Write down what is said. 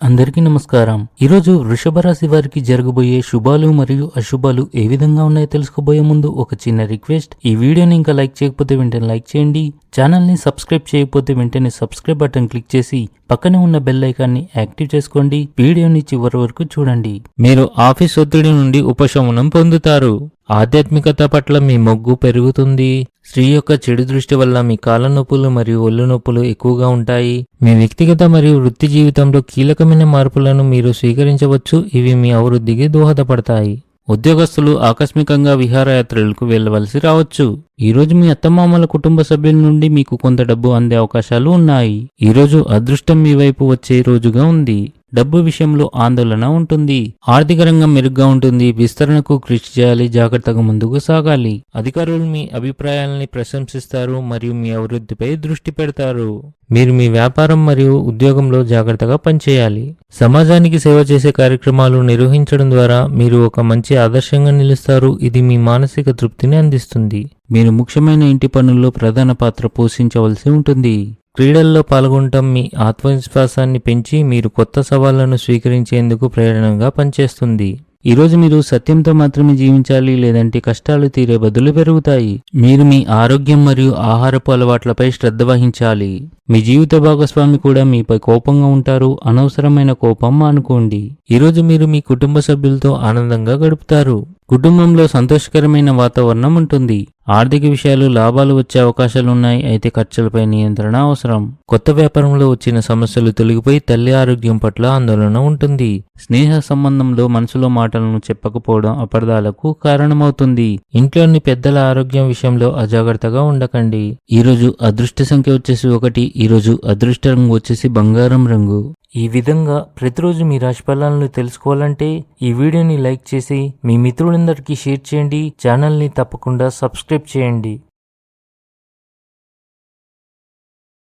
అందరికీ నమస్కారం. ఈరోజు వృషభ రాశి వారికి జరగబోయే శుభాలు మరియు అశుభాలు ఏ విధంగా ఉన్నాయో తెలుసుకోబోయే ముందు ఒక చిన్న రిక్వెస్ట్. ఈ వీడియోని ఇంకా లైక్ చేయకపోతే వెంటనే లైక్ చేయండి. ఛానల్ ని సబ్స్క్రైబ్ చేయకపోతే వెంటనే సబ్స్క్రైబ్ బటన్ క్లిక్ చేసి పక్కనే ఉన్న బెల్ ఐకాన్ని యాక్టివ్ చేసుకోండి. వీడియోని చివరి వరకు చూడండి. మీరు ఆఫీస్ ఒత్తిడి నుండి ఉపశమనం పొందుతారు. ఆధ్యాత్మికత పట్ల మీ మొగ్గు పెరుగుతుంది. స్త్రీ యొక్క చెడు దృష్టి వల్ల మీ కాళ్ళ నొప్పులు మరియు ఒళ్ళు నొప్పులు ఎక్కువగా ఉంటాయి. మీ వ్యక్తిగత మరియు వృత్తి జీవితంలో కీలకమైన మార్పులను మీరు స్వీకరించవచ్చు. ఇవి మీ అభివృద్ధికి దోహదపడతాయి. ఉద్యోగస్తులు ఆకస్మికంగా విహారయాత్రలకు వెళ్లవలసి రావచ్చు. ఈరోజు మీ అత్తమామల కుటుంబ సభ్యుల నుండి మీకు కొంత డబ్బు అందే అవకాశాలు ఉన్నాయి. ఈరోజు అదృష్టం మీ వైపు వచ్చే రోజుగా ఉంది. డబ్బు విషయంలో ఆందోళన ఉంటుంది. ఆర్థిక రంగం మెరుగ్గా ఉంటుంది. విస్తరణకు కృషి చేయాలి. జాగ్రత్తగా ముందుకు సాగాలి. అధికారులు మీ అభిప్రాయాలని ప్రశంసిస్తారు మరియు మీ అభివృద్ధిపై దృష్టి పెడతారు. మీరు మీ వ్యాపారం మరియు ఉద్యోగంలో జాగ్రత్తగా పనిచేయాలి. సమాజానికి సేవ చేసే కార్యక్రమాలు నిర్వహించడం ద్వారా మీరు ఒక మంచి ఆదర్శంగా నిలుస్తారు. ఇది మీ మానసిక తృప్తిని అందిస్తుంది. మీరు ముఖ్యమైన ఇంటి పనుల్లో ప్రధాన పాత్ర పోషించవలసి ఉంటుంది. క్రీడల్లో పాల్గొనటం మీ ఆత్మవిశ్వాసాన్ని పెంచి మీరు కొత్త సవాళ్లను స్వీకరించేందుకు ప్రేరణగా పనిచేస్తుంది. ఈరోజు మీరు సత్యంతో మాత్రమే జీవించాలి, లేదంటే కష్టాలు తీరే బదులు పెరుగుతాయి. మీరు మీ ఆరోగ్యం మరియు ఆహారపు అలవాట్లపై శ్రద్ధ వహించాలి. మీ జీవిత భాగస్వామి కూడా మీపై కోపంగా ఉంటారు. అనవసరమైన కోపం మానుకోండి. ఈరోజు మీరు మీ కుటుంబ సభ్యులతో ఆనందంగా గడుపుతారు. కుటుంబంలో సంతోషకరమైన వాతావరణం ఉంటుంది. ఆర్థిక విషయాలు లాభాలు వచ్చే అవకాశాలున్నాయి. అయితే ఖర్చులపై నియంత్రణ అవసరం. కొత్త వ్యాపారంలో వచ్చిన సమస్యలు తొలగిపోయి తల్లి ఆరోగ్యం పట్ల ఆందోళన ఉంటుంది. స్నేహ సంబంధంలో మనసులో మాటలను చెప్పకపోవడం అపార్థాలకు కారణమవుతుంది. ఇంట్లోని పెద్దల ఆరోగ్యం విషయంలో అజాగ్రత్తగా ఉండకండి. ఈరోజు అదృష్ట సంఖ్య వచ్చేసి 1. ఈరోజు అదృష్ట రంగు వచ్చేసి బంగారం రంగు. ఈ విధంగా ప్రతిరోజు మీ రాశి ఫలాలను తెలుసుకోవాలంటే ఈ వీడియోని లైక్ చేసి మీ మిత్రులందరికీ షేర్ చేయండి. ఛానల్ని తప్పకుండా సబ్స్క్రైబ్ చేయండి.